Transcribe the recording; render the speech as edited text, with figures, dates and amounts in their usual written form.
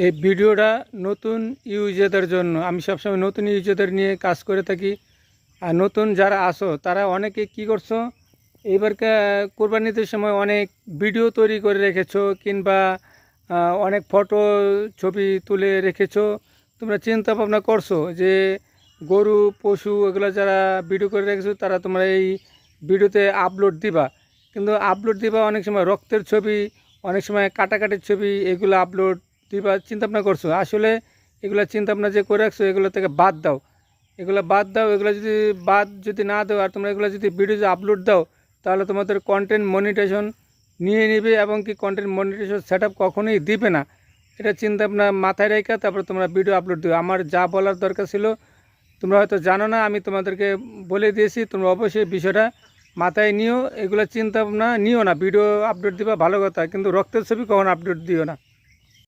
এই ভিডিওটা নতুন ইউজারদের জন্য। আমি সবসময় নতুন ইউজারদের নিয়ে কাজ করে থাকি। আর নতুন যারা আসো তারা অনেকে কি করছো, এইবারকার কোরবানিদের সময় অনেক ভিডিও তৈরি করে রেখেছো কিংবা অনেক ফটো ছবি তুলে রেখেছো। তোমরা চিন্তা ভাবনা করছো যে গরু পশু এগুলো যারা ভিডিও করে রেখেছো তারা তোমরা এই ভিডিওতে আপলোড দিবা। কিন্তু আপলোড দিবা অনেক সময় রক্তের ছবি, অনেক সময় কাটাকাটির ছবি, এগুলো আপলোড দিবা চিন্তা ভাবনা করছো। আসলে এগুলো চিন্তা ভাবনা যে করে রাখছো এগুলো থেকে বাদ দাও, এগুলো বাদ দাও। এগুলো যদি না দাও আর তোমরা এগুলো যদি ভিডিও আপলোড দাও তাহলে তোমাদের কন্টেন্ট মনিটাইজেশন নিয়ে নেবে এবং কি কন্টেন্ট মনিটাইজেশন সেট আপ কখনোই দিবে না। এটা চিন্তা ভাবনা মাথায় রেখে তারপর তোমরা ভিডিও আপলোড দিও। আমার যা বলার দরকার ছিল তোমরা হয়তো জানো না, আমি তোমাদেরকে বলে দিয়েছি। তোমরা অবশ্যই বিষয়টা মাথায় নিও, এগুলো চিন্তা ভাবনা নিও না। ভিডিও আপলোড দিবা ভালো কথা, কিন্তু রক্তের ছবি কখনো আপলোড দিও না।